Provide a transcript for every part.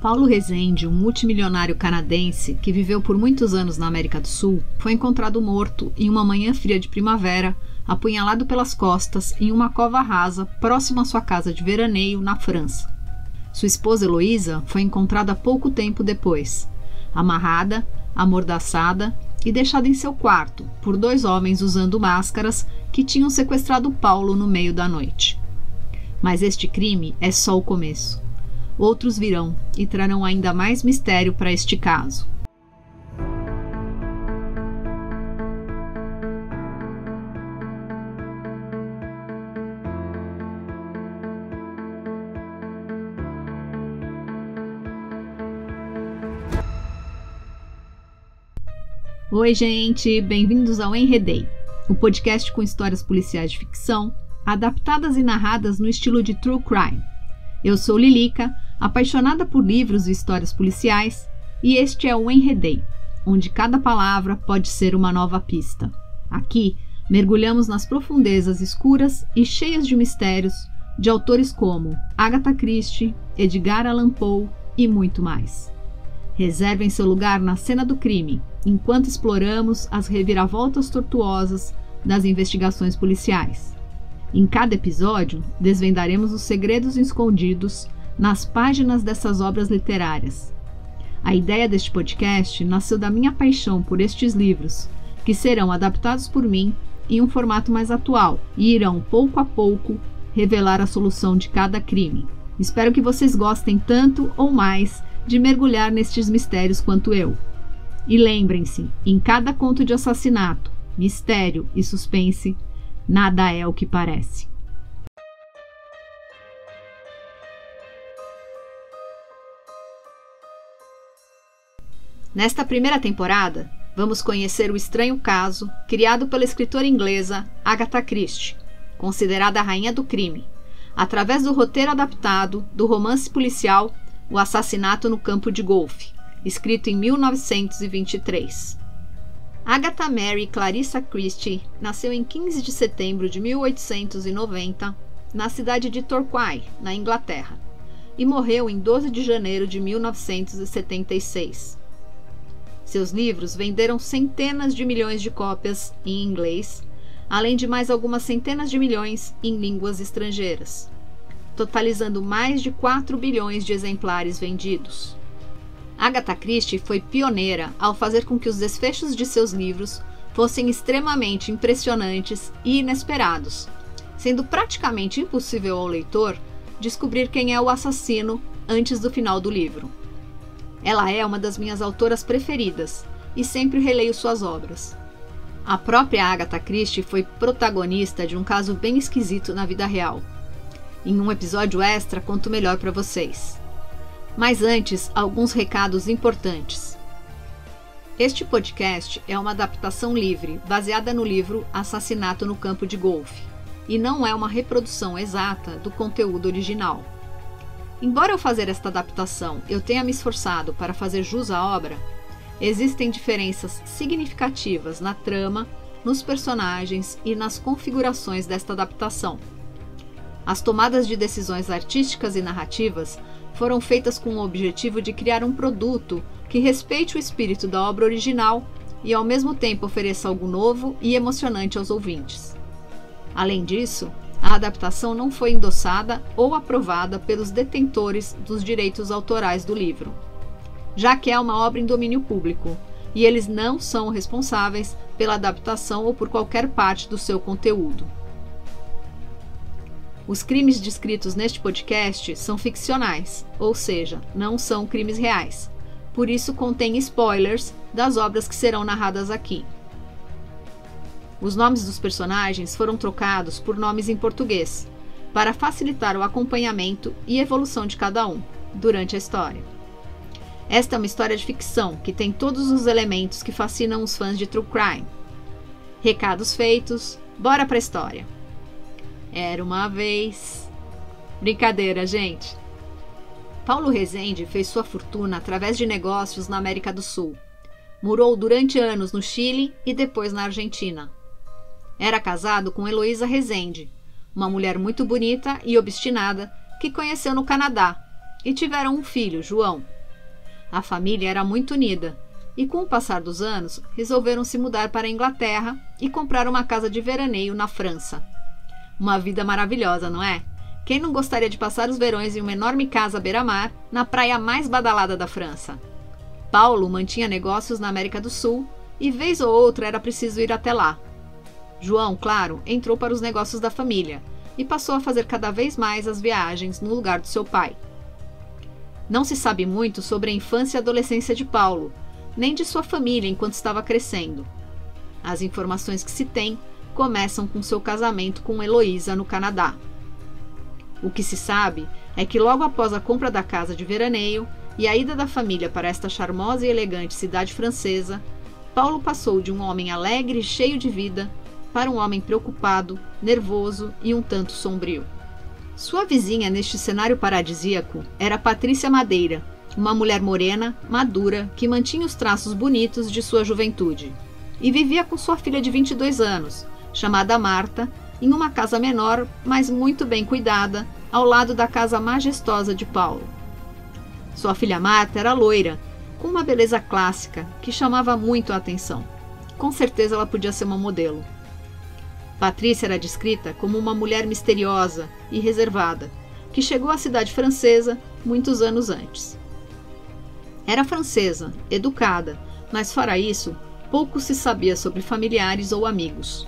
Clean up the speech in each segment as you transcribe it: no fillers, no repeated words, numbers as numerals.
Paulo Rezende, um multimilionário canadense que viveu por muitos anos na América do Sul, foi encontrado morto em uma manhã fria de primavera, apunhalado pelas costas em uma cova rasa próximo à sua casa de veraneio na França. Sua esposa Heloísa foi encontrada pouco tempo depois, amarrada, amordaçada e deixada em seu quarto por 2 homens usando máscaras que tinham sequestrado Paulo no meio da noite. Mas este crime é só o começo. Outros virão e trarão ainda mais mistério para este caso. Oi, gente! Bem-vindos ao Enredei, o podcast com histórias policiais de ficção, adaptadas e narradas no estilo de True Crime. Eu sou Lilica, apaixonada por livros e histórias policiais, e este é o Enredei, onde cada palavra pode ser uma nova pista. Aqui, mergulhamos nas profundezas escuras e cheias de mistérios de autores como Agatha Christie, Edgar Allan Poe e muito mais. Reservem seu lugar na cena do crime, enquanto exploramos as reviravoltas tortuosas das investigações policiais. Em cada episódio, desvendaremos os segredos escondidos nas páginas dessas obras literárias. A ideia deste podcast nasceu da minha paixão por estes livros, que serão adaptados por mim em um formato mais atual e irão, pouco a pouco, revelar a solução de cada crime. Espero que vocês gostem tanto ou mais de mergulhar nestes mistérios quanto eu. E lembrem-se, em cada conto de assassinato, mistério e suspense, nada é o que parece. Nesta primeira temporada, vamos conhecer o estranho caso criado pela escritora inglesa Agatha Christie, considerada a rainha do crime, através do roteiro adaptado do romance policial O Assassinato no Campo de Golfe, escrito em 1923. Agatha Mary Clarissa Christie nasceu em 15 de setembro de 1890 na cidade de Torquay, na Inglaterra, e morreu em 12 de janeiro de 1976. Seus livros venderam centenas de milhões de cópias em inglês, além de mais algumas centenas de milhões em línguas estrangeiras, totalizando mais de 4 bilhões de exemplares vendidos. Agatha Christie foi pioneira ao fazer com que os desfechos de seus livros fossem extremamente impressionantes e inesperados, sendo praticamente impossível ao leitor descobrir quem é o assassino antes do final do livro. Ela é uma das minhas autoras preferidas e sempre releio suas obras. A própria Agatha Christie foi protagonista de um caso bem esquisito na vida real. Em um episódio extra conto melhor para vocês. Mas antes, alguns recados importantes. Este podcast é uma adaptação livre, baseada no livro Assassinato no Campo de Golfe, e não é uma reprodução exata do conteúdo original. Embora ao fazer esta adaptação eu tenha me esforçado para fazer jus à obra, existem diferenças significativas na trama, nos personagens e nas configurações desta adaptação. As tomadas de decisões artísticas e narrativas foram feitas com o objetivo de criar um produto que respeite o espírito da obra original e ao mesmo tempo ofereça algo novo e emocionante aos ouvintes. Além disso, a adaptação não foi endossada ou aprovada pelos detentores dos direitos autorais do livro, já que é uma obra em domínio público, e eles não são responsáveis pela adaptação ou por qualquer parte do seu conteúdo. Os crimes descritos neste podcast são ficcionais, ou seja, não são crimes reais. Por isso contém spoilers das obras que serão narradas aqui. Os nomes dos personagens foram trocados por nomes em português, para facilitar o acompanhamento e evolução de cada um durante a história. Esta é uma história de ficção que tem todos os elementos que fascinam os fãs de True Crime. Recados feitos, bora pra história! Era uma vez... Brincadeira, gente! Paulo Rezende fez sua fortuna através de negócios na América do Sul. Morou durante anos no Chile e depois na Argentina. Era casado com Heloísa Rezende, uma mulher muito bonita e obstinada que conheceu no Canadá, e tiveram um filho, João, A família era muito unida e, com o passar dos anos, resolveram se mudar para a Inglaterra e comprar uma casa de veraneio na França. Uma vida maravilhosa, não é? Quem não gostaria de passar os verões em uma enorme casa à beira-mar, na praia mais badalada da França? Paulo mantinha negócios na América do Sul e, vez ou outra, era preciso ir até lá. João, claro, entrou para os negócios da família e passou a fazer cada vez mais as viagens no lugar do seu pai. Não se sabe muito sobre a infância e adolescência de Paulo, nem de sua família enquanto estava crescendo. As informações que se tem começam com seu casamento com Heloísa no Canadá. O que se sabe é que logo após a compra da casa de veraneio e a ida da família para esta charmosa e elegante cidade francesa, Paulo passou de um homem alegre e cheio de vida para um homem preocupado, nervoso e um tanto sombrio. Sua vizinha neste cenário paradisíaco era Patrícia Madeira, uma mulher morena, madura, que mantinha os traços bonitos de sua juventude, e vivia com sua filha de 22 anos, chamada Marta, em uma casa menor, mas muito bem cuidada, ao lado da casa majestosa de Paulo. Sua filha Marta era loira, com uma beleza clássica que chamava muito a atenção. Com certeza ela podia ser uma modelo. Patrícia era descrita como uma mulher misteriosa e reservada, que chegou à cidade francesa muitos anos antes. Era francesa, educada, mas fora isso, pouco se sabia sobre familiares ou amigos.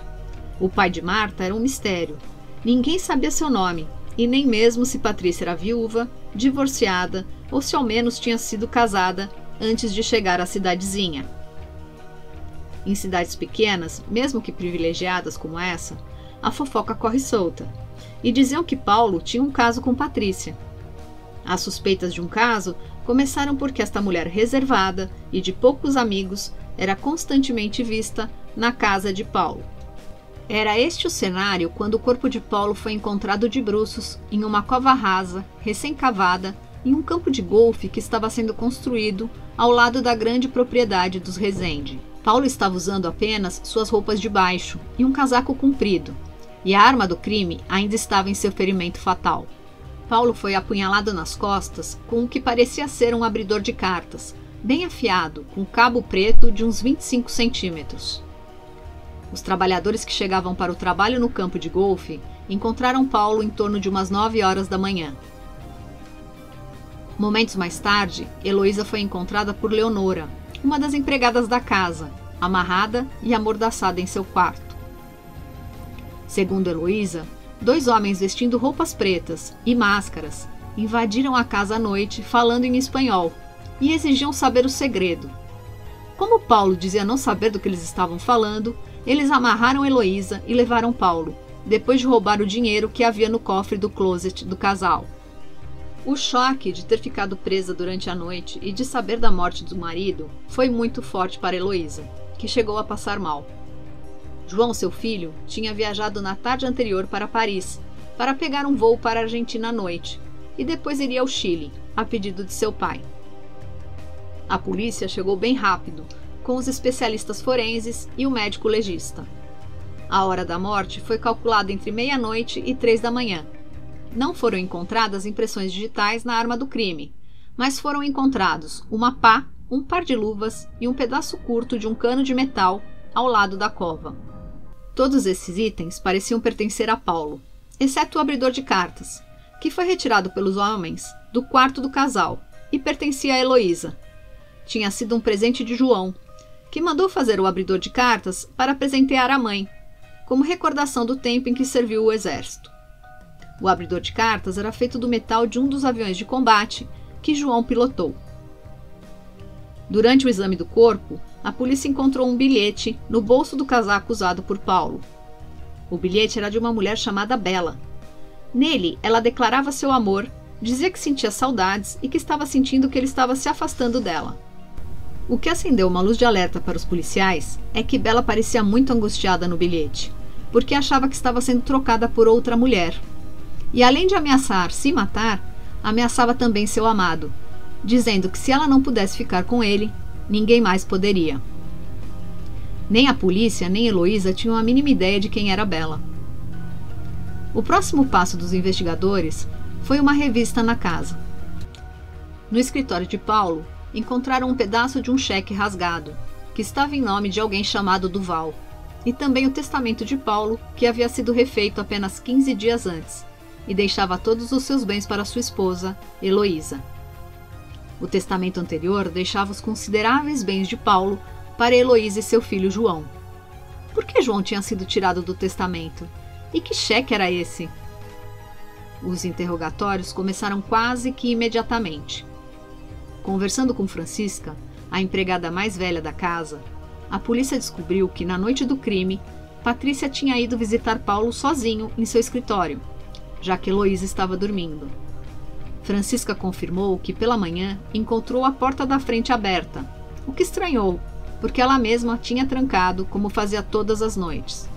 O pai de Marta era um mistério. Ninguém sabia seu nome, e nem mesmo se Patrícia era viúva, divorciada ou se ao menos tinha sido casada antes de chegar à cidadezinha. Em cidades pequenas, mesmo que privilegiadas como essa, a fofoca corre solta, e diziam que Paulo tinha um caso com Patrícia. As suspeitas de um caso começaram porque esta mulher reservada e de poucos amigos era constantemente vista na casa de Paulo. Era este o cenário quando o corpo de Paulo foi encontrado de bruços em uma cova rasa, recém-cavada, em um campo de golfe que estava sendo construído ao lado da grande propriedade dos Rezende. Paulo estava usando apenas suas roupas de baixo e um casaco comprido, e a arma do crime ainda estava em seu ferimento fatal. Paulo foi apunhalado nas costas com o que parecia ser um abridor de cartas, bem afiado, com cabo preto de uns 25 centímetros. Os trabalhadores que chegavam para o trabalho no campo de golfe encontraram Paulo em torno de umas 9 horas da manhã. Momentos mais tarde, Heloísa foi encontrada por Leonora, uma das empregadas da casa, amarrada e amordaçada em seu quarto. Segundo Heloísa, 2 homens vestindo roupas pretas e máscaras invadiram a casa à noite falando em espanhol e exigiam saber o segredo. Como Paulo dizia não saber do que eles estavam falando, eles amarraram Heloísa e levaram Paulo, depois de roubar o dinheiro que havia no cofre do closet do casal. O choque de ter ficado presa durante a noite e de saber da morte do marido foi muito forte para Heloísa, que chegou a passar mal. João, seu filho, tinha viajado na tarde anterior para Paris, para pegar um voo para a Argentina à noite, e depois iria ao Chile, a pedido de seu pai. A polícia chegou bem rápido, com os especialistas forenses e o médico legista. A hora da morte foi calculada entre meia-noite e 3 da manhã. Não foram encontradas impressões digitais na arma do crime, mas foram encontrados uma pá, um par de luvas e um pedaço curto de um cano de metal ao lado da cova. Todos esses itens pareciam pertencer a Paulo, exceto o abridor de cartas, que foi retirado pelos homens do quarto do casal e pertencia a Heloísa. Tinha sido um presente de João, que mandou fazer o abridor de cartas para presentear a mãe, como recordação do tempo em que serviu o exército. O abridor de cartas era feito do metal de um dos aviões de combate que João pilotou. Durante o exame do corpo, a polícia encontrou um bilhete no bolso do casaco usado por Paulo. O bilhete era de uma mulher chamada Bela. Nele, ela declarava seu amor, dizia que sentia saudades e que estava sentindo que ele estava se afastando dela. O que acendeu uma luz de alerta para os policiais é que Bela parecia muito angustiada no bilhete, porque achava que estava sendo trocada por outra mulher. E além de ameaçar se matar, ameaçava também seu amado, dizendo que se ela não pudesse ficar com ele, ninguém mais poderia. Nem a polícia nem Heloísa tinham a mínima ideia de quem era Bela. O próximo passo dos investigadores foi uma revista na casa. No escritório de Paulo, encontraram um pedaço de um cheque rasgado, que estava em nome de alguém chamado Duval, e também o testamento de Paulo, que havia sido refeito apenas 15 dias antes, e deixava todos os seus bens para sua esposa, Heloísa. O testamento anterior deixava os consideráveis bens de Paulo para Heloísa e seu filho João. Por que João tinha sido tirado do testamento? E que cheque era esse? Os interrogatórios começaram quase que imediatamente. Conversando com Francisca, a empregada mais velha da casa, a polícia descobriu que, na noite do crime, Patrícia tinha ido visitar Paulo sozinho em seu escritório, já que Heloísa estava dormindo. Francisca confirmou que, pela manhã, encontrou a porta da frente aberta, o que estranhou, porque ela mesma tinha trancado, como fazia todas as noites.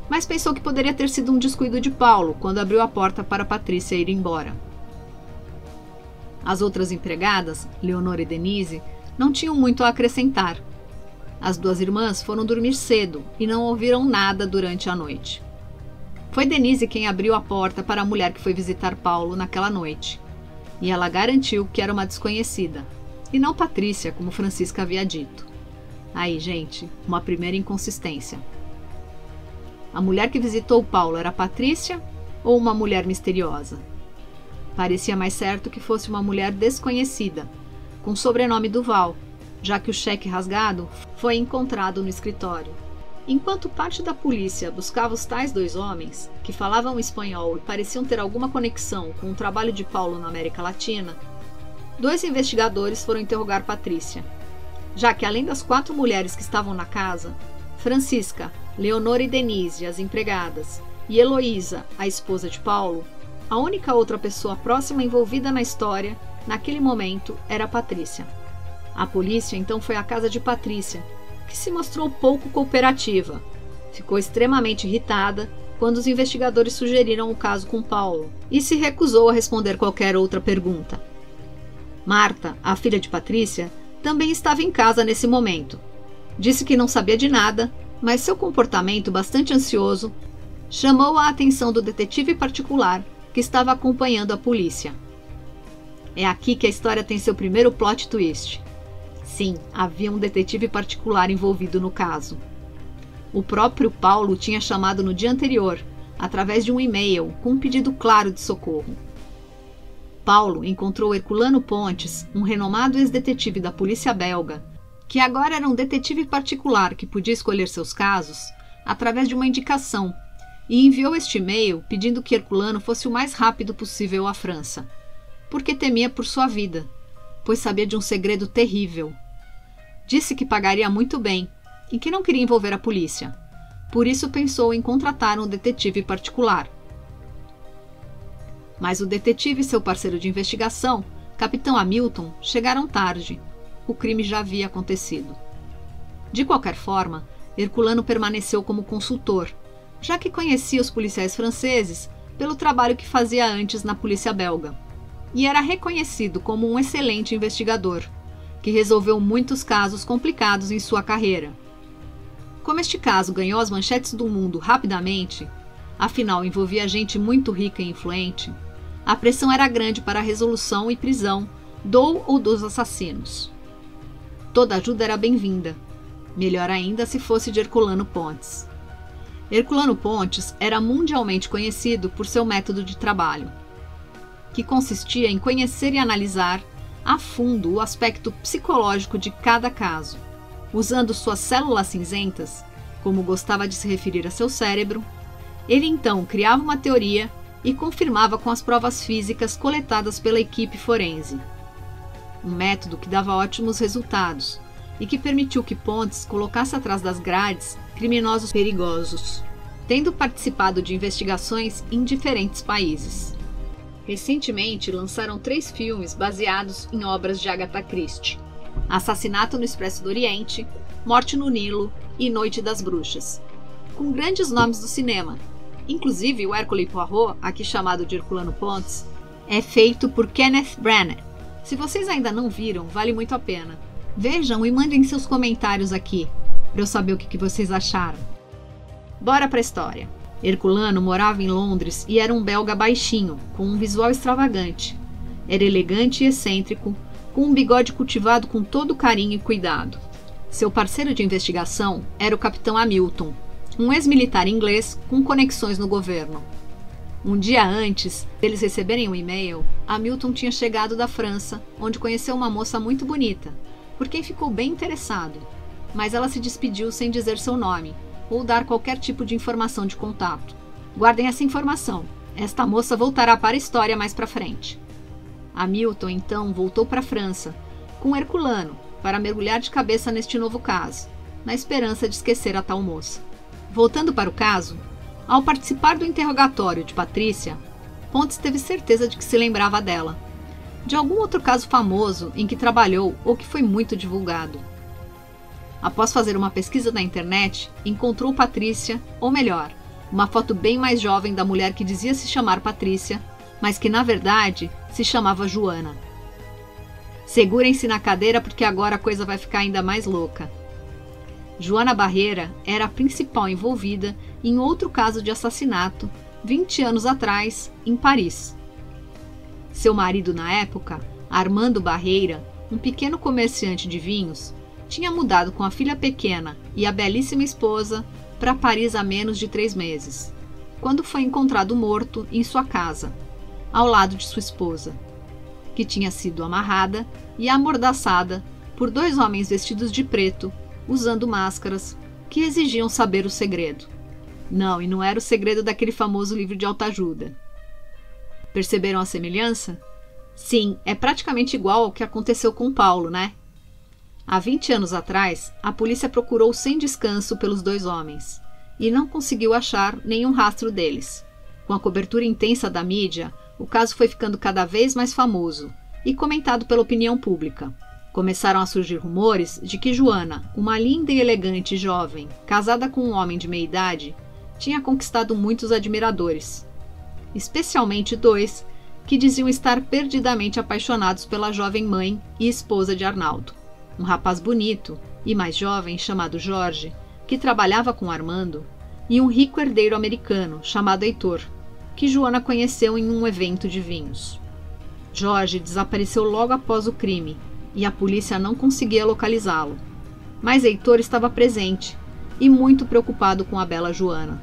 Mas pensou que poderia ter sido um descuido de Paulo quando abriu a porta para Patrícia ir embora. As outras empregadas, Leonor e Denise, não tinham muito a acrescentar. As duas irmãs foram dormir cedo e não ouviram nada durante a noite. Foi Denise quem abriu a porta para a mulher que foi visitar Paulo naquela noite, e ela garantiu que era uma desconhecida, e não Patrícia, como Francisca havia dito. Aí, gente, uma primeira inconsistência. A mulher que visitou Paulo era Patrícia ou uma mulher misteriosa? Parecia mais certo que fosse uma mulher desconhecida, com o sobrenome Duval, já que o cheque rasgado foi encontrado no escritório. Enquanto parte da polícia buscava os tais dois homens, que falavam espanhol e pareciam ter alguma conexão com o trabalho de Paulo na América Latina, dois investigadores foram interrogar Patrícia, já que além das 4 mulheres que estavam na casa, Francisca, Leonor e Denise, as empregadas, e Heloísa, a esposa de Paulo, a única outra pessoa próxima envolvida na história, naquele momento, era Patrícia. A polícia então foi à casa de Patrícia, que se mostrou pouco cooperativa. Ficou extremamente irritada quando os investigadores sugeriram o caso com Paulo e se recusou a responder qualquer outra pergunta. Marta, a filha de Patrícia, também estava em casa nesse momento. Disse que não sabia de nada, mas seu comportamento bastante ansioso chamou a atenção do detetive particular que estava acompanhando a polícia. É aqui que a história tem seu primeiro plot twist. Sim, havia um detetive particular envolvido no caso. O próprio Paulo tinha chamado no dia anterior, através de um e-mail, com um pedido claro de socorro. Paulo encontrou Herculano Pontes, um renomado ex-detetive da polícia belga, que agora era um detetive particular que podia escolher seus casos, através de uma indicação, e enviou este e-mail pedindo que Herculano fosse o mais rápido possível à França, porque temia por sua vida, pois sabia de um segredo terrível. Disse que pagaria muito bem e que não queria envolver a polícia. Por isso pensou em contratar um detetive particular. Mas o detetive e seu parceiro de investigação, Capitão Hamilton, chegaram tarde. O crime já havia acontecido. De qualquer forma, Herculano permaneceu como consultor, já que conhecia os policiais franceses pelo trabalho que fazia antes na polícia belga, e era reconhecido como um excelente investigador, que resolveu muitos casos complicados em sua carreira. Como este caso ganhou as manchetes do mundo rapidamente, afinal envolvia gente muito rica e influente, a pressão era grande para a resolução e prisão do ou dos assassinos. Toda ajuda era bem-vinda, melhor ainda se fosse de Herculano Pontes. Herculano Pontes era mundialmente conhecido por seu método de trabalho, que consistia em conhecer e analisar a fundo o aspecto psicológico de cada caso, usando suas células cinzentas, como gostava de se referir a seu cérebro. Ele então criava uma teoria e confirmava com as provas físicas coletadas pela equipe forense. Um método que dava ótimos resultados e que permitiu que Pontes colocasse atrás das grades criminosos perigosos, tendo participado de investigações em diferentes países. Recentemente lançaram 3 filmes baseados em obras de Agatha Christie: Assassinato no Expresso do Oriente, Morte no Nilo e Noite das Bruxas, com grandes nomes do cinema. Inclusive o Hercule Poirot, aqui chamado de Herculano Pontes, é feito por Kenneth Branagh. Se vocês ainda não viram, vale muito a pena. Vejam e mandem seus comentários aqui, para eu saber o que vocês acharam. Bora pra história. Herculano morava em Londres e era um belga baixinho, com um visual extravagante. Era elegante e excêntrico, com com um bigode cultivado com todo carinho e cuidado. Seu parceiro de investigação era o capitão Hamilton, um ex-militar inglês com conexões no governo. Um dia antes deles receberem um e-mail, Hamilton tinha chegado da França, onde conheceu uma moça muito bonita, por quem ficou bem interessado, mas ela se despediu sem dizer seu nome ou dar qualquer tipo de informação de contato. Guardem essa informação. Esta moça voltará para a história mais para frente. Hamilton, então, voltou para a França, com Herculano, para mergulhar de cabeça neste novo caso, na esperança de esquecer a tal moça. Voltando para o caso, ao participar do interrogatório de Patrícia, Pontes teve certeza de que se lembrava dela, de algum outro caso famoso em que trabalhou ou que foi muito divulgado. Após fazer uma pesquisa na internet, encontrou Patrícia, ou melhor, uma foto bem mais jovem da mulher que dizia se chamar Patrícia, mas que na verdade se chamava Joana. Segurem-se na cadeira porque agora a coisa vai ficar ainda mais louca. Joana Barreira era a principal envolvida em outro caso de assassinato 20 anos atrás, em Paris. Seu marido na época, Armando Barreira, um pequeno comerciante de vinhos, tinha mudado com a filha pequena e a belíssima esposa para Paris há menos de 3 meses, quando foi encontrado morto em sua casa, ao lado de sua esposa, que tinha sido amarrada e amordaçada por 2 homens vestidos de preto, usando máscaras, que exigiam saber o segredo. Não, e não era o segredo daquele famoso livro de autoajuda. Perceberam a semelhança? Sim, é praticamente igual ao que aconteceu com Paulo, né? Há 20 anos atrás, a polícia procurou sem descanso pelos 2 homens e não conseguiu achar nenhum rastro deles. Com a cobertura intensa da mídia, o caso foi ficando cada vez mais famoso e comentado pela opinião pública. Começaram a surgir rumores de que Joana, uma linda e elegante jovem, casada com um homem de meia-idade, tinha conquistado muitos admiradores, especialmente 2 que diziam estar perdidamente apaixonados pela jovem mãe e esposa de Arnaldo, um rapaz bonito e mais jovem chamado Jorge, que trabalhava com Armando, e um rico herdeiro americano chamado Heitor, que Joana conheceu em um evento de vinhos. Jorge desapareceu logo após o crime e a polícia não conseguia localizá-lo, mas Heitor estava presente e muito preocupado com a bela Joana.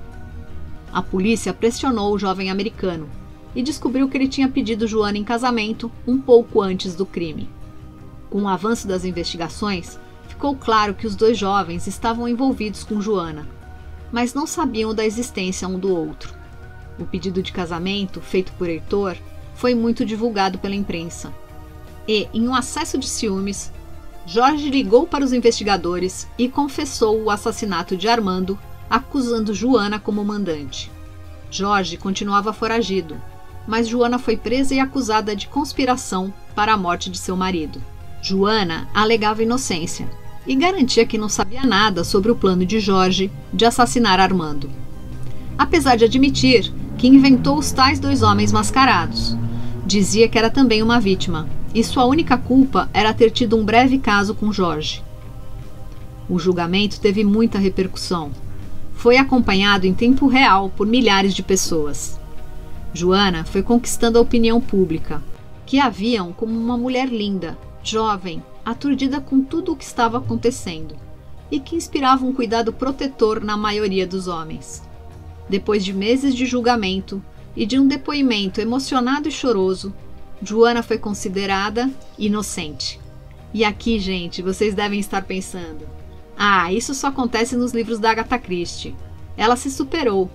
A polícia pressionou o jovem americano e descobriu que ele tinha pedido Joana em casamento um pouco antes do crime. Com o avanço das investigações, ficou claro que os 2 jovens estavam envolvidos com Joana, mas não sabiam da existência um do outro. O pedido de casamento, feito por Heitor, foi muito divulgado pela imprensa. E, em um acesso de ciúmes, Jorge ligou para os investigadores e confessou o assassinato de Armando, acusando Joana como mandante. Jorge continuava foragido, mas Joana foi presa e acusada de conspiração para a morte de seu marido. Joana alegava inocência e garantia que não sabia nada sobre o plano de Jorge de assassinar Armando, apesar de admitir que inventou os tais 2 homens mascarados. Dizia que era também uma vítima, e sua única culpa era ter tido um breve caso com Jorge. O julgamento teve muita repercussão. Foi acompanhado em tempo real por milhares de pessoas. Joana foi conquistando a opinião pública, que a viam como uma mulher linda, jovem, aturdida com tudo o que estava acontecendo, e que inspirava um cuidado protetor na maioria dos homens. Depois de meses de julgamento e de um depoimento emocionado e choroso, Joana foi considerada inocente. E aqui, gente, vocês devem estar pensando: ah, isso só acontece nos livros da Agatha Christie. Ela se superou.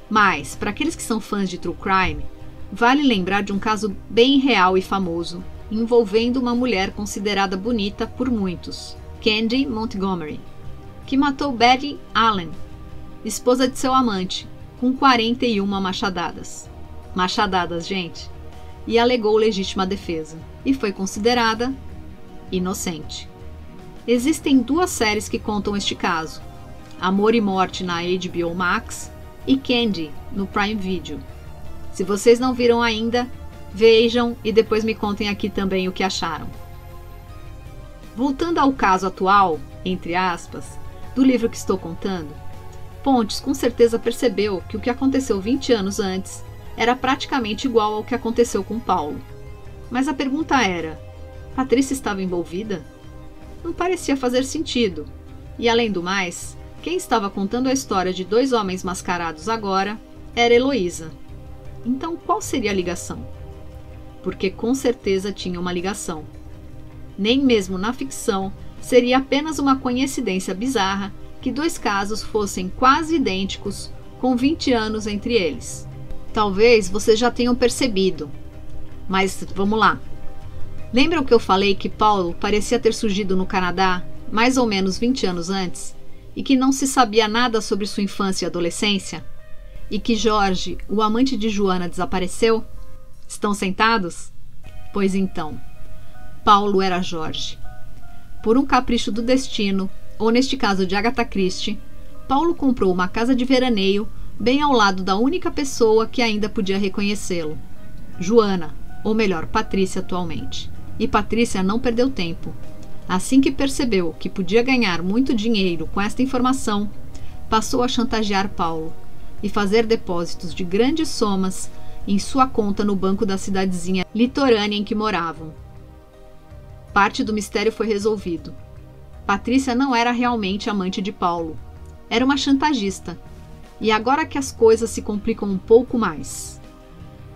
Mas, para aqueles que são fãs de True Crime, vale lembrar de um caso bem real e famoso, envolvendo uma mulher considerada bonita por muitos, Candy Montgomery, que matou Betty Allen, esposa de seu amante, com 41 machadadas. Machadadas, gente. E alegou legítima defesa, e foi considerada inocente. Existem 2 séries que contam este caso: Amor e Morte na HBO Max e Candy no Prime Video. Se vocês não viram ainda, vejam e depois me contem aqui também o que acharam. Voltando ao caso atual, entre aspas, do livro que estou contando, Pontes com certeza percebeu que o que aconteceu 20 anos antes era praticamente igual ao que aconteceu com Paulo. Mas a pergunta era: Patrícia estava envolvida? Não parecia fazer sentido. E além do mais, quem estava contando a história de dois homens mascarados agora era Heloísa. Então qual seria a ligação? Porque com certeza tinha uma ligação. Nem mesmo na ficção seria apenas uma coincidência bizarra que dois casos fossem quase idênticos, com 20 anos entre eles. Talvez vocês já tenham percebido, mas vamos lá. Lembram que eu falei que Paulo parecia ter surgido no Canadá mais ou menos 20 anos antes e que não se sabia nada sobre sua infância e adolescência? E que Jorge, o amante de Joana, desapareceu? Estão sentados? Pois então, Paulo era Jorge. Por um capricho do destino, ou neste caso de Agatha Christie, Paulo comprou uma casa de veraneio bem ao lado da única pessoa que ainda podia reconhecê-lo, Joana, ou melhor, Patrícia atualmente. E Patrícia não perdeu tempo. Assim que percebeu que podia ganhar muito dinheiro com esta informação, passou a chantagear Paulo e fazer depósitos de grandes somas em sua conta no banco da cidadezinha litorânea em que moravam. Parte do mistério foi resolvido. Patrícia não era realmente amante de Paulo. Era uma chantagista. E agora que as coisas se complicam um pouco mais.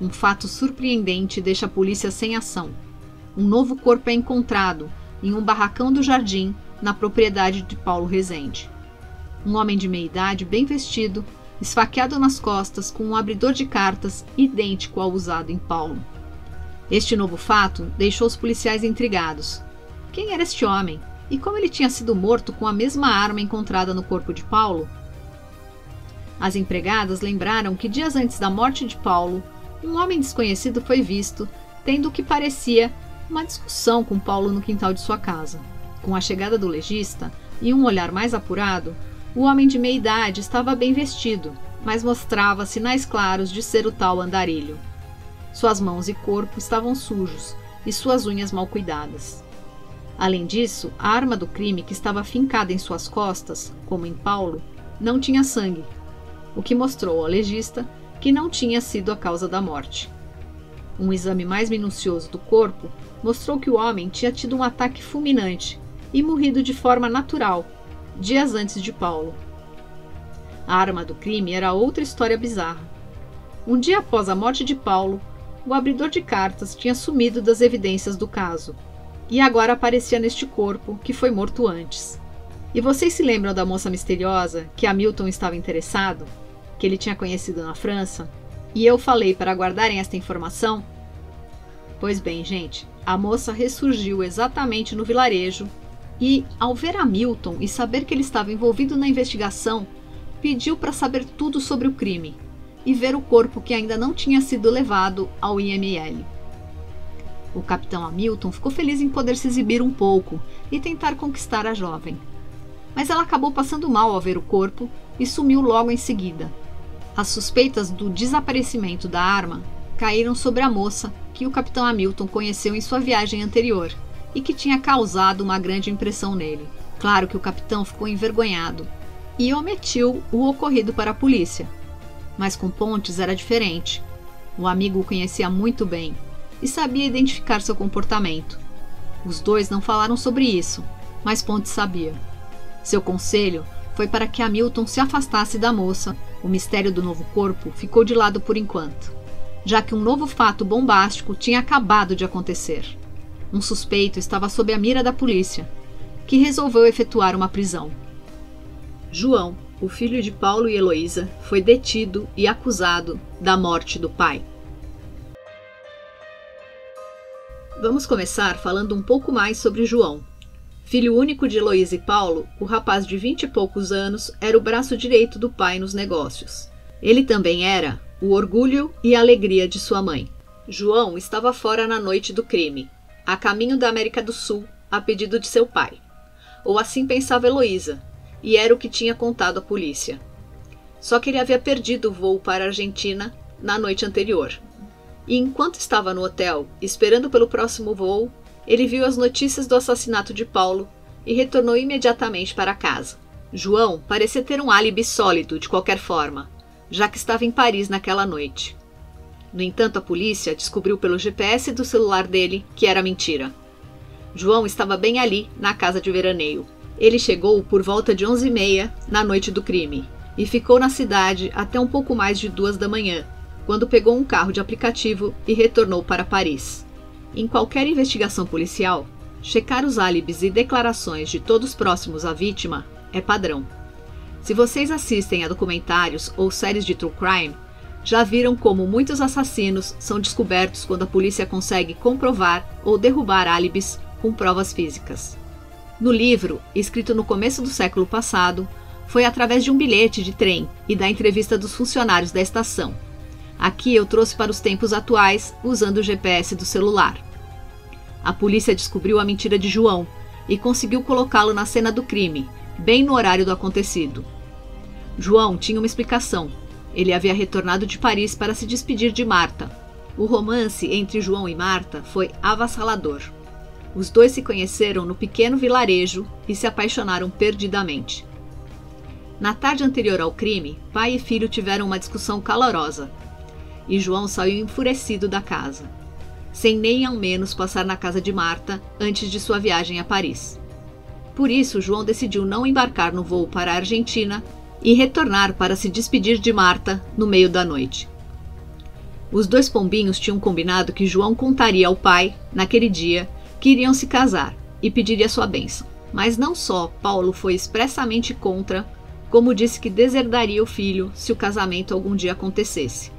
Um fato surpreendente deixa a polícia sem ação. Um novo corpo é encontrado em um barracão do jardim, na propriedade de Paulo Rezende. Um homem de meia-idade, bem vestido, esfaqueado nas costas com um abridor de cartas idêntico ao usado em Paulo. Este novo fato deixou os policiais intrigados. Quem era este homem? E como ele tinha sido morto com a mesma arma encontrada no corpo de Paulo? As empregadas lembraram que dias antes da morte de Paulo, um homem desconhecido foi visto, tendo o que parecia uma discussão com Paulo no quintal de sua casa. Com a chegada do legista e um olhar mais apurado, o homem de meia-idade estava bem vestido, mas mostrava sinais claros de ser o tal andarilho. Suas mãos e corpo estavam sujos e suas unhas mal cuidadas. Além disso, a arma do crime que estava fincada em suas costas, como em Paulo, não tinha sangue, o que mostrou ao legista que não tinha sido a causa da morte. Um exame mais minucioso do corpo mostrou que o homem tinha tido um ataque fulminante e morrido de forma natural, dias antes de Paulo. A arma do crime era outra história bizarra. Um dia após a morte de Paulo, o abridor de cartas tinha sumido das evidências do caso, e agora aparecia neste corpo que foi morto antes. E vocês se lembram da moça misteriosa que Hamilton estava interessado, que ele tinha conhecido na França? E eu falei para guardarem esta informação? Pois bem, gente, a moça ressurgiu exatamente no vilarejo e, ao ver Hamilton e saber que ele estava envolvido na investigação, pediu para saber tudo sobre o crime e ver o corpo que ainda não tinha sido levado ao IML. O capitão Hamilton ficou feliz em poder se exibir um pouco e tentar conquistar a jovem. Mas ela acabou passando mal ao ver o corpo e sumiu logo em seguida. As suspeitas do desaparecimento da arma caíram sobre a moça que o capitão Hamilton conheceu em sua viagem anterior e que tinha causado uma grande impressão nele. Claro que o capitão ficou envergonhado e omitiu o ocorrido para a polícia. Mas com Pontes era diferente. O amigo o conhecia muito bem e sabia identificar seu comportamento. Os dois não falaram sobre isso, mas Pontes sabia. Seu conselho foi para que Hamilton se afastasse da moça. O mistério do novo corpo ficou de lado por enquanto, já que um novo fato bombástico tinha acabado de acontecer. Um suspeito estava sob a mira da polícia, que resolveu efetuar uma prisão. João, o filho de Paulo e Heloísa, foi detido e acusado da morte do pai. Vamos começar falando um pouco mais sobre João. Filho único de Heloísa e Paulo, o rapaz de 20 e poucos anos era o braço direito do pai nos negócios. Ele também era o orgulho e a alegria de sua mãe. João estava fora na noite do crime, a caminho da América do Sul, a pedido de seu pai. Ou assim pensava Heloísa, e era o que tinha contado à polícia. Só que ele havia perdido o voo para a Argentina na noite anterior. E enquanto estava no hotel, esperando pelo próximo voo, ele viu as notícias do assassinato de Paulo e retornou imediatamente para casa. João parecia ter um álibi sólido de qualquer forma, já que estava em Paris naquela noite. No entanto, a polícia descobriu pelo GPS do celular dele que era mentira. João estava bem ali, na casa de veraneio. Ele chegou por volta de 11h30 na noite do crime e ficou na cidade até um pouco mais de 2 da manhã, quando pegou um carro de aplicativo e retornou para Paris. Em qualquer investigação policial, checar os álibis e declarações de todos próximos à vítima é padrão. Se vocês assistem a documentários ou séries de true crime, já viram como muitos assassinos são descobertos quando a polícia consegue comprovar ou derrubar álibis com provas físicas. No livro, escrito no começo do século passado, foi através de um bilhete de trem e da entrevista dos funcionários da estação. Aqui eu trouxe para os tempos atuais, usando o GPS do celular. A polícia descobriu a mentira de João e conseguiu colocá-lo na cena do crime, bem no horário do acontecido. João tinha uma explicação. Ele havia retornado de Paris para se despedir de Marta. O romance entre João e Marta foi avassalador. Os dois se conheceram no pequeno vilarejo e se apaixonaram perdidamente. Na tarde anterior ao crime, pai e filho tiveram uma discussão calorosa. E João saiu enfurecido da casa, sem nem ao menos passar na casa de Marta antes de sua viagem a Paris. Por isso, João decidiu não embarcar no voo para a Argentina e retornar para se despedir de Marta no meio da noite. Os dois pombinhos tinham combinado que João contaria ao pai, naquele dia, que iriam se casar e pediria sua bênção. Mas não só Paulo foi expressamente contra, como disse que deserdaria o filho se o casamento algum dia acontecesse.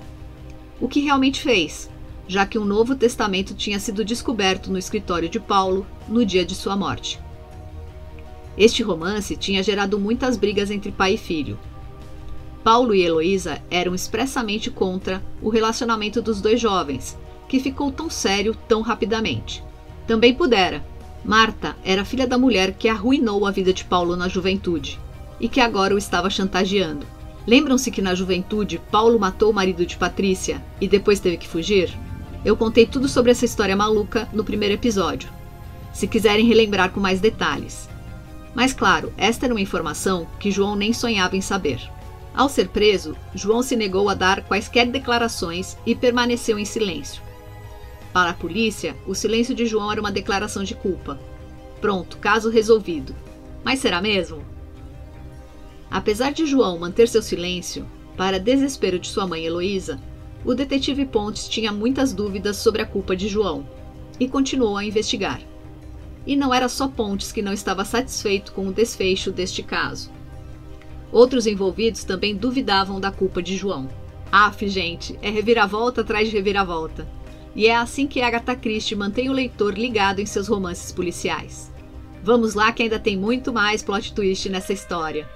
O que realmente fez, já que um Novo Testamento tinha sido descoberto no escritório de Paulo no dia de sua morte. Este romance tinha gerado muitas brigas entre pai e filho. Paulo e Heloísa eram expressamente contra o relacionamento dos dois jovens, que ficou tão sério tão rapidamente. Também pudera. Marta era filha da mulher que arruinou a vida de Paulo na juventude, e que agora o estava chantageando. Lembram-se que na juventude Paulo matou o marido de Patrícia e depois teve que fugir? Eu contei tudo sobre essa história maluca no primeiro episódio, se quiserem relembrar com mais detalhes. Mas claro, esta era uma informação que João nem sonhava em saber. Ao ser preso, João se negou a dar quaisquer declarações e permaneceu em silêncio. Para a polícia, o silêncio de João era uma declaração de culpa. Pronto, caso resolvido. Mas será mesmo? Apesar de João manter seu silêncio, para desespero de sua mãe Heloísa, o detetive Pontes tinha muitas dúvidas sobre a culpa de João e continuou a investigar. E não era só Pontes que não estava satisfeito com o desfecho deste caso. Outros envolvidos também duvidavam da culpa de João. Aff, gente, é reviravolta atrás de reviravolta. E é assim que Agatha Christie mantém o leitor ligado em seus romances policiais. Vamos lá que ainda tem muito mais plot twist nessa história.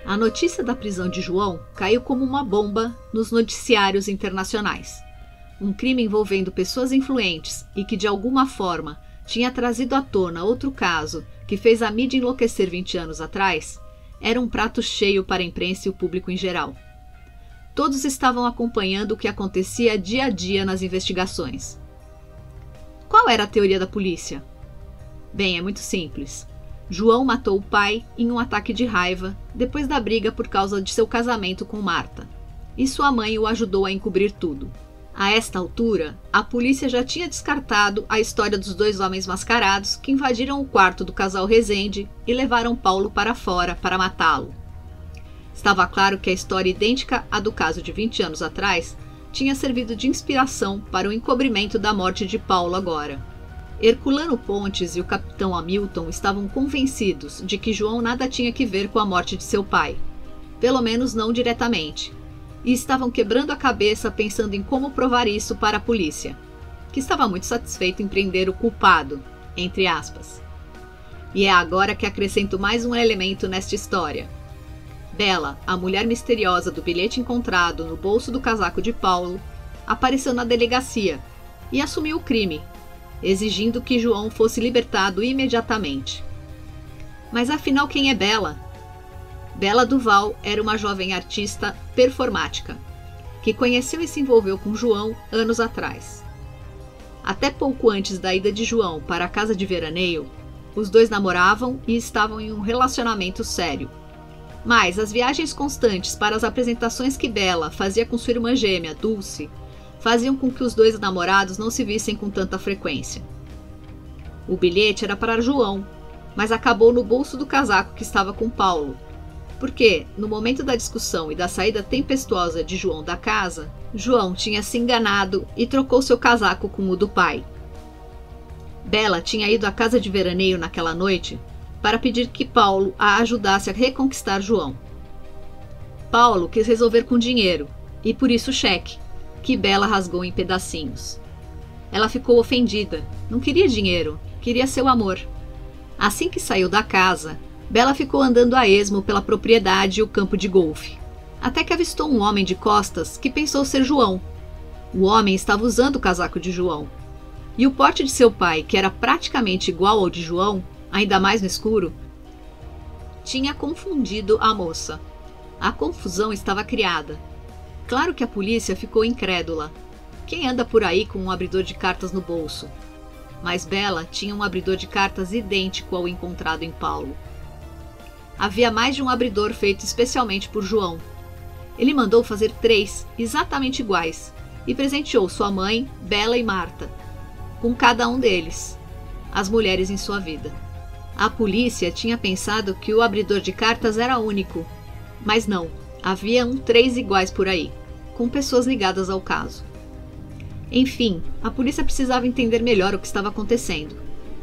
A notícia da prisão de João caiu como uma bomba nos noticiários internacionais. Um crime envolvendo pessoas influentes e que de alguma forma tinha trazido à tona outro caso que fez a mídia enlouquecer 20 anos atrás, era um prato cheio para a imprensa e o público em geral. Todos estavam acompanhando o que acontecia dia a dia nas investigações. Qual era a teoria da polícia? Bem, é muito simples. João matou o pai em um ataque de raiva depois da briga por causa de seu casamento com Marta, e sua mãe o ajudou a encobrir tudo. A esta altura, a polícia já tinha descartado a história dos dois homens mascarados que invadiram o quarto do casal Rezende e levaram Paulo para fora para matá-lo. Estava claro que a história idêntica à do caso de 20 anos atrás tinha servido de inspiração para o encobrimento da morte de Paulo agora. Herculano Pontes e o capitão Hamilton estavam convencidos de que João nada tinha que ver com a morte de seu pai, pelo menos não diretamente, e estavam quebrando a cabeça pensando em como provar isso para a polícia, que estava muito satisfeito em prender o culpado, entre aspas. E é agora que acrescento mais um elemento nesta história. Bela, a mulher misteriosa do bilhete encontrado no bolso do casaco de Paulo, apareceu na delegacia e assumiu o crime, exigindo que João fosse libertado imediatamente. Mas afinal, quem é Bela? Bela Duval era uma jovem artista performática, que conheceu e se envolveu com João anos atrás. Até pouco antes da ida de João para a casa de veraneio, os dois namoravam e estavam em um relacionamento sério. Mas as viagens constantes para as apresentações que Bela fazia com sua irmã gêmea, Dulce, faziam com que os dois namorados não se vissem com tanta frequência. O bilhete era para João, mas acabou no bolso do casaco que estava com Paulo, porque, no momento da discussão e da saída tempestuosa de João da casa, João tinha se enganado e trocou seu casaco com o do pai. Bela tinha ido à casa de veraneio naquela noite para pedir que Paulo a ajudasse a reconquistar João. Paulo quis resolver com dinheiro, e por isso o cheque, que Bela rasgou em pedacinhos. Ela ficou ofendida, não queria dinheiro, queria seu amor. Assim que saiu da casa, Bela ficou andando a esmo pela propriedade e o campo de golfe, até que avistou um homem de costas que pensou ser João. O homem estava usando o casaco de João, e o porte de seu pai, que era praticamente igual ao de João, ainda mais no escuro, tinha confundido a moça. A confusão estava criada. Claro que a polícia ficou incrédula. Quem anda por aí com um abridor de cartas no bolso? Mas Bela tinha um abridor de cartas idêntico ao encontrado em Paulo. Havia mais de um abridor feito especialmente por João. Ele mandou fazer 3, exatamente iguais, e presenteou sua mãe, Bela e Marta, com cada um deles, as mulheres em sua vida. A polícia tinha pensado que o abridor de cartas era único, mas não, havia 3 iguais por aí, com pessoas ligadas ao caso. Enfim, a polícia precisava entender melhor o que estava acontecendo,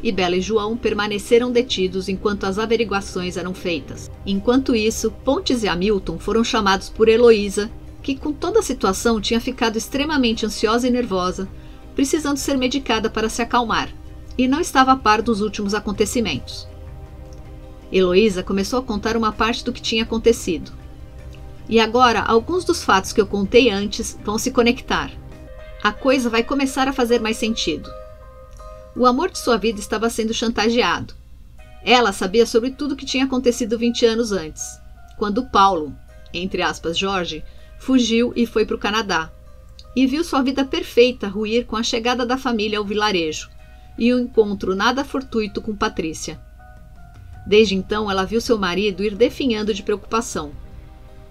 e Bela e João permaneceram detidos enquanto as averiguações eram feitas. Enquanto isso, Pontes e Hamilton foram chamados por Heloísa, que com toda a situação tinha ficado extremamente ansiosa e nervosa, precisando ser medicada para se acalmar, e não estava a par dos últimos acontecimentos. Heloísa começou a contar uma parte do que tinha acontecido. E agora, alguns dos fatos que eu contei antes vão se conectar. A coisa vai começar a fazer mais sentido. O amor de sua vida estava sendo chantageado. Ela sabia sobre tudo o que tinha acontecido 20 anos antes, quando Paulo, entre aspas Jorge, fugiu e foi para o Canadá, e viu sua vida perfeita ruir com a chegada da família ao vilarejo, e um encontro nada fortuito com Patrícia. Desde então, ela viu seu marido ir definhando de preocupação.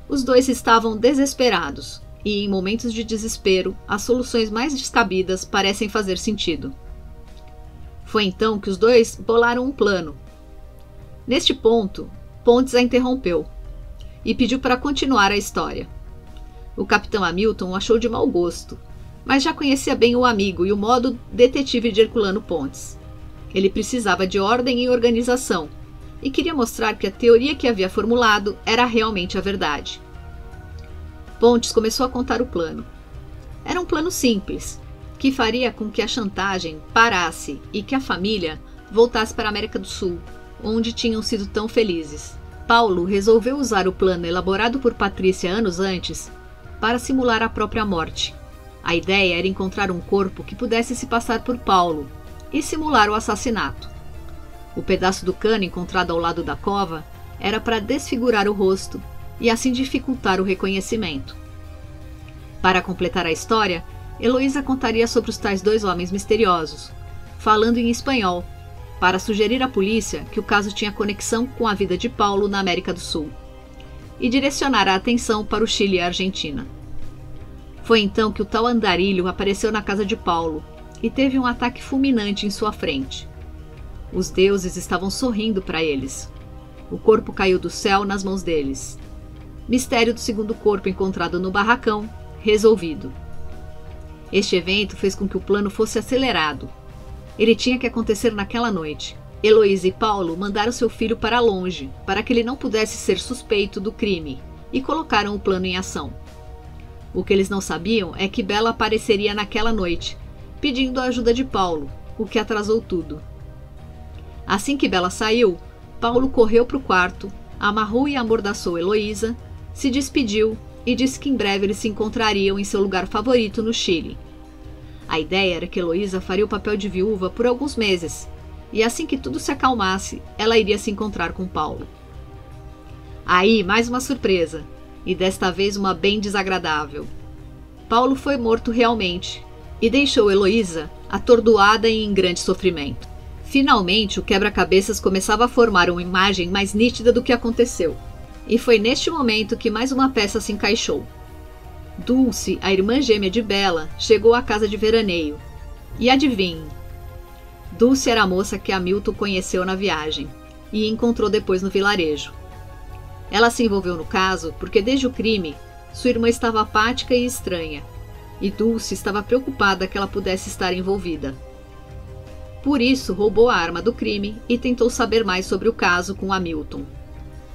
Os dois estavam desesperados, e em momentos de desespero, as soluções mais descabidas parecem fazer sentido. Foi então que os dois bolaram um plano. Neste ponto, Pontes a interrompeu e pediu para continuar a história. O capitão Hamilton achou de mau gosto, mas já conhecia bem o amigo e o modo detetive de Herculano Pontes. Ele precisava de ordem e organização, e queria mostrar que a teoria que havia formulado era realmente a verdade. Pontes começou a contar o plano. Era um plano simples, que faria com que a chantagem parasse e que a família voltasse para a América do Sul, onde tinham sido tão felizes. Paulo resolveu usar o plano elaborado por Patrícia anos antes para simular a própria morte. A ideia era encontrar um corpo que pudesse se passar por Paulo e simular o assassinato. O pedaço do cano encontrado ao lado da cova era para desfigurar o rosto e assim dificultar o reconhecimento. Para completar a história, Heloísa contaria sobre os tais 2 homens misteriosos, falando em espanhol, para sugerir à polícia que o caso tinha conexão com a vida de Paulo na América do Sul, e direcionar a atenção para o Chile e a Argentina. Foi então que o tal andarilho apareceu na casa de Paulo e teve um ataque fulminante em sua frente. Os deuses estavam sorrindo para eles. O corpo caiu do céu nas mãos deles. Mistério do segundo corpo encontrado no barracão, resolvido. Este evento fez com que o plano fosse acelerado. Ele tinha que acontecer naquela noite. Heloísa e Paulo mandaram seu filho para longe, para que ele não pudesse ser suspeito do crime, e colocaram o plano em ação. O que eles não sabiam é que Bela apareceria naquela noite, pedindo a ajuda de Paulo, o que atrasou tudo. Assim que Bela saiu, Paulo correu para o quarto, amarrou e amordaçou Heloísa, se despediu e disse que em breve eles se encontrariam em seu lugar favorito no Chile. A ideia era que Heloísa faria o papel de viúva por alguns meses, e assim que tudo se acalmasse, ela iria se encontrar com Paulo. Aí, mais uma surpresa, e desta vez uma bem desagradável. Paulo foi morto realmente, e deixou Heloísa atordoada e em grande sofrimento. Finalmente, o quebra-cabeças começava a formar uma imagem mais nítida do que aconteceu, e foi neste momento que mais uma peça se encaixou. Dulce, a irmã gêmea de Bela, chegou à casa de veraneio. E adivinhe? Dulce era a moça que Hamilton conheceu na viagem e encontrou depois no vilarejo. Ela se envolveu no caso porque desde o crime sua irmã estava apática e estranha, e Dulce estava preocupada que ela pudesse estar envolvida. Por isso roubou a arma do crime e tentou saber mais sobre o caso com Hamilton.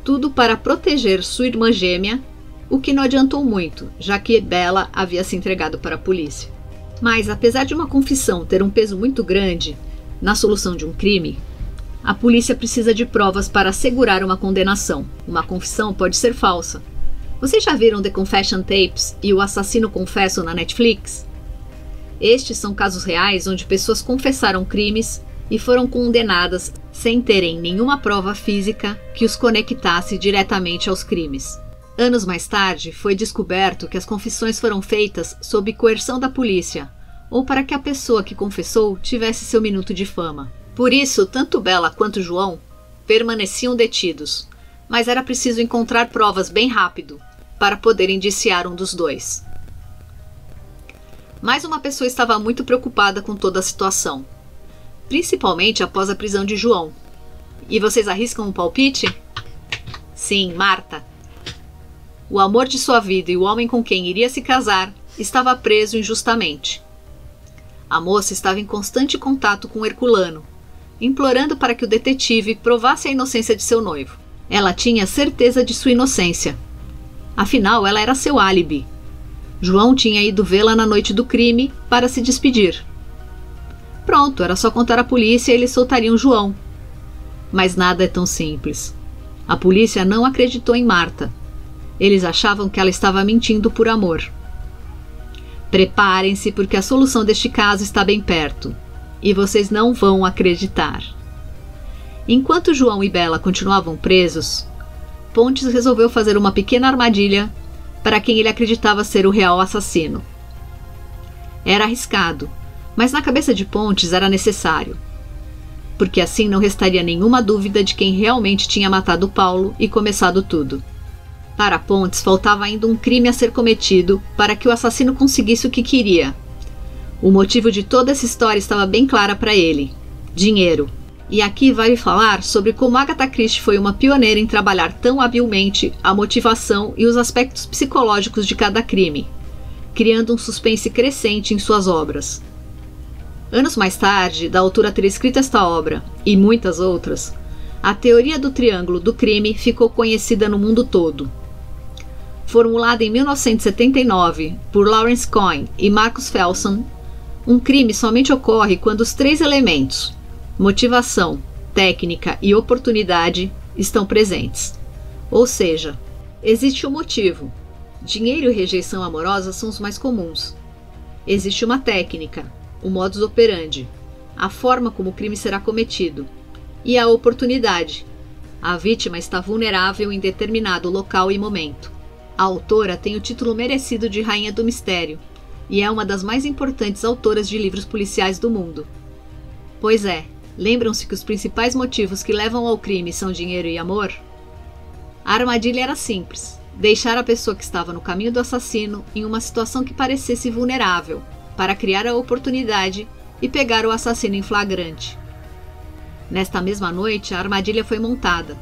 Tudo para proteger sua irmã gêmea, o que não adiantou muito, já que Bella havia se entregado para a polícia. Mas apesar de uma confissão ter um peso muito grande na solução de um crime, a polícia precisa de provas para assegurar uma condenação. Uma confissão pode ser falsa. Vocês já viram The Confession Tapes e O Assassino Confesso na Netflix? Estes são casos reais onde pessoas confessaram crimes e foram condenadas sem terem nenhuma prova física que os conectasse diretamente aos crimes. Anos mais tarde, foi descoberto que as confissões foram feitas sob coerção da polícia, ou para que a pessoa que confessou tivesse seu minuto de fama. Por isso, tanto Bella quanto João permaneciam detidos, mas era preciso encontrar provas bem rápido para poder indiciar um dos dois. Mais uma pessoa estava muito preocupada com toda a situação, principalmente após a prisão de João. E vocês arriscam um palpite? Sim, Marta. O amor de sua vida e o homem com quem iria se casar estava preso injustamente. A moça estava em constante contato com Herculano, implorando para que o detetive provasse a inocência de seu noivo. Ela tinha certeza de sua inocência. Afinal, ela era seu álibi. João tinha ido vê-la na noite do crime para se despedir. Pronto, era só contar à polícia e eles soltariam João. Mas nada é tão simples. A polícia não acreditou em Marta. Eles achavam que ela estava mentindo por amor. Preparem-se, porque a solução deste caso está bem perto. E vocês não vão acreditar. Enquanto João e Bella continuavam presos, Pontes resolveu fazer uma pequena armadilha para quem ele acreditava ser o real assassino. Era arriscado, mas na cabeça de Pontes era necessário, porque assim não restaria nenhuma dúvida de quem realmente tinha matado Paulo e começado tudo. Para Pontes faltava ainda um crime a ser cometido para que o assassino conseguisse o que queria. O motivo de toda essa história estava bem clara para ele: dinheiro. E aqui vale falar sobre como Agatha Christie foi uma pioneira em trabalhar tão habilmente a motivação e os aspectos psicológicos de cada crime, criando um suspense crescente em suas obras. Anos mais tarde, da autora ter escrito esta obra, e muitas outras, a teoria do triângulo do crime ficou conhecida no mundo todo. Formulada em 1979 por Lawrence Cohen e Marcus Felson, um crime somente ocorre quando os três elementos, motivação, técnica e oportunidade, estão presentes. Ou seja, existe um motivo. Dinheiro e rejeição amorosa são os mais comuns. Existe uma técnica, o modus operandi, a forma como o crime será cometido, e a oportunidade. A vítima está vulnerável em determinado local e momento. A autora tem o título merecido de Rainha do Mistério e é uma das mais importantes autoras de livros policiais do mundo. Pois é, lembram-se que os principais motivos que levam ao crime são dinheiro e amor? A armadilha era simples: deixar a pessoa que estava no caminho do assassino em uma situação que parecesse vulnerável, para criar a oportunidade e pegar o assassino em flagrante. Nesta mesma noite, a armadilha foi montada.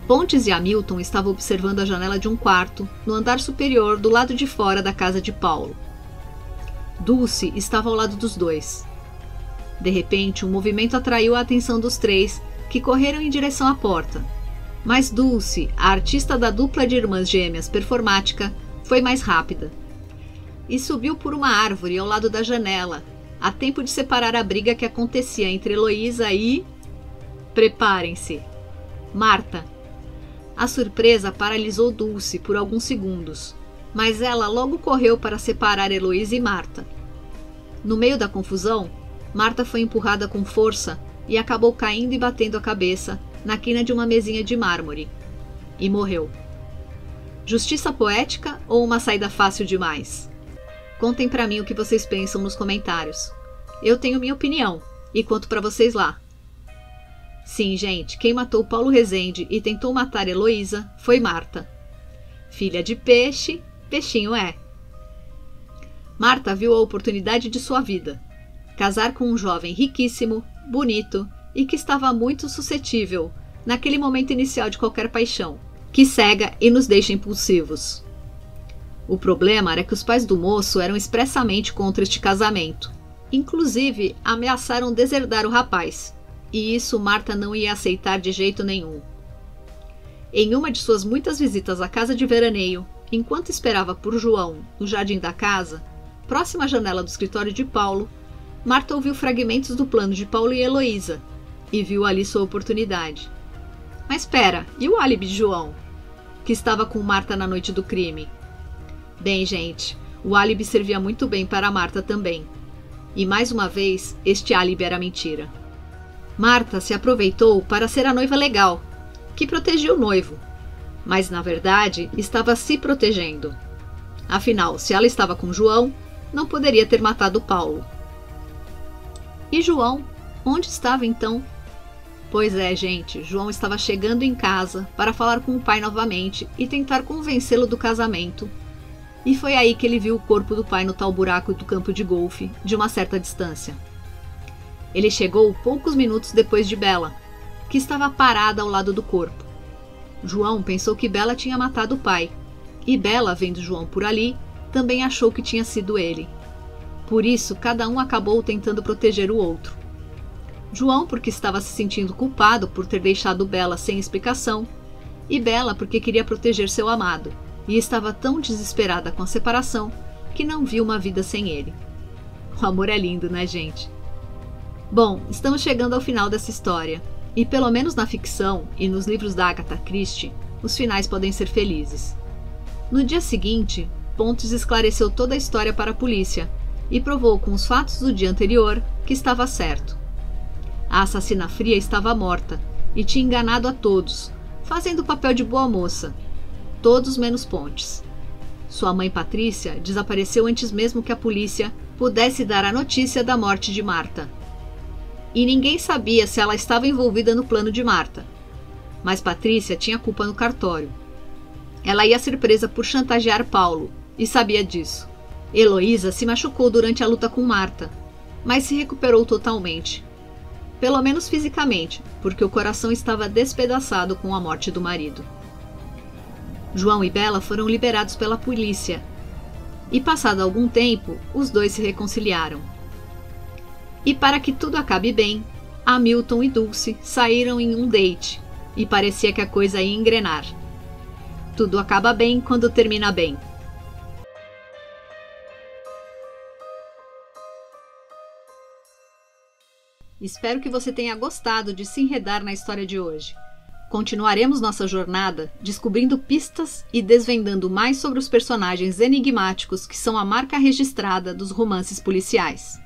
Pontes e Hamilton estavam observando a janela de um quarto, no andar superior do lado de fora da casa de Paulo. Dulce estava ao lado dos dois. De repente, um movimento atraiu a atenção dos três, que correram em direção à porta. Mas Dulce, a artista da dupla de irmãs gêmeas performática, foi mais rápida. E subiu por uma árvore ao lado da janela, a tempo de separar a briga que acontecia entre Heloísa e... Preparem-se! Marta. A surpresa paralisou Dulce por alguns segundos, mas ela logo correu para separar Heloísa e Marta. No meio da confusão, Marta foi empurrada com força e acabou caindo e batendo a cabeça na quina de uma mesinha de mármore. E morreu. Justiça poética ou uma saída fácil demais? Contem pra mim o que vocês pensam nos comentários. Eu tenho minha opinião e conto pra vocês lá. Sim, gente, quem matou Paulo Rezende e tentou matar Heloísa foi Marta. Filha de peixe, peixinho é. Marta viu a oportunidade de sua vida: casar com um jovem riquíssimo, bonito e que estava muito suscetível naquele momento inicial de qualquer paixão, que cega e nos deixa impulsivos. O problema era que os pais do moço eram expressamente contra este casamento. Inclusive, ameaçaram deserdar o rapaz, e isso Marta não ia aceitar de jeito nenhum. Em uma de suas muitas visitas à casa de veraneio, enquanto esperava por João no jardim da casa, próxima à janela do escritório de Paulo, Marta ouviu fragmentos do plano de Paulo e Heloísa, e viu ali sua oportunidade. Mas espera, e o álibi de João, que estava com Marta na noite do crime? Bem, gente, o álibi servia muito bem para Marta também. E mais uma vez, este álibi era mentira. Marta se aproveitou para ser a noiva legal, que protegia o noivo, mas na verdade estava se protegendo. Afinal, se ela estava com João, não poderia ter matado Paulo. E João? Onde estava então? Pois é, gente, João estava chegando em casa para falar com o pai novamente e tentar convencê-lo do casamento. E foi aí que ele viu o corpo do pai no tal buraco do campo de golfe, de uma certa distância. Ele chegou poucos minutos depois de Bela, que estava parada ao lado do corpo. João pensou que Bela tinha matado o pai, e Bela, vendo João por ali, também achou que tinha sido ele. Por isso, cada um acabou tentando proteger o outro. João porque estava se sentindo culpado por ter deixado Bela sem explicação, e Bela porque queria proteger seu amado, e estava tão desesperada com a separação que não viu uma vida sem ele. O amor é lindo, né, gente? Bom, estamos chegando ao final dessa história, e pelo menos na ficção e nos livros da Agatha Christie, os finais podem ser felizes. No dia seguinte, Pontes esclareceu toda a história para a polícia e provou com os fatos do dia anterior que estava certo. A assassina fria estava morta e tinha enganado a todos, fazendo o papel de boa moça. Todos menos Pontes. Sua mãe Patrícia desapareceu antes mesmo que a polícia pudesse dar a notícia da morte de Marta. E ninguém sabia se ela estava envolvida no plano de Marta. Mas Patrícia tinha culpa no cartório. Ela ia ser presa por chantagear Paulo, e sabia disso. Heloísa se machucou durante a luta com Marta, mas se recuperou totalmente. Pelo menos fisicamente, porque o coração estava despedaçado com a morte do marido. João e Bela foram liberados pela polícia, e passado algum tempo, os dois se reconciliaram. E para que tudo acabe bem, Hamilton e Dulce saíram em um date, e parecia que a coisa ia engrenar. Tudo acaba bem quando termina bem. Espero que você tenha gostado de se enredar na história de hoje. Continuaremos nossa jornada descobrindo pistas e desvendando mais sobre os personagens enigmáticos que são a marca registrada dos romances policiais.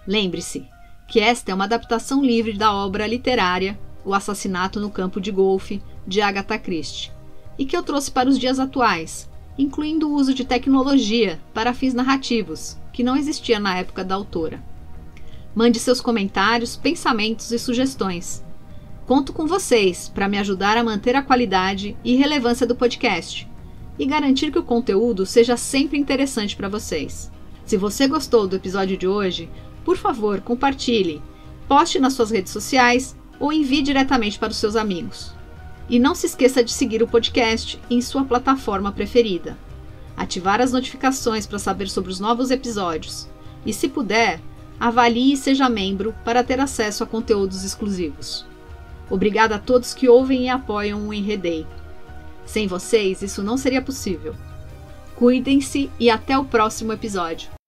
Lembre-se que esta é uma adaptação livre da obra literária O Assassinato no Campo de Golfe, de Agatha Christie, e que eu trouxe para os dias atuais, incluindo o uso de tecnologia para fins narrativos, que não existia na época da autora. Mande seus comentários, pensamentos e sugestões. Conto com vocês para me ajudar a manter a qualidade e relevância do podcast e garantir que o conteúdo seja sempre interessante para vocês. Se você gostou do episódio de hoje, por favor, compartilhe, poste nas suas redes sociais ou envie diretamente para os seus amigos. E não se esqueça de seguir o podcast em sua plataforma preferida. Ativar as notificações para saber sobre os novos episódios. E, se puder, avalie e seja membro para ter acesso a conteúdos exclusivos. Obrigada a todos que ouvem e apoiam o Enredei. Sem vocês, isso não seria possível. Cuidem-se e até o próximo episódio.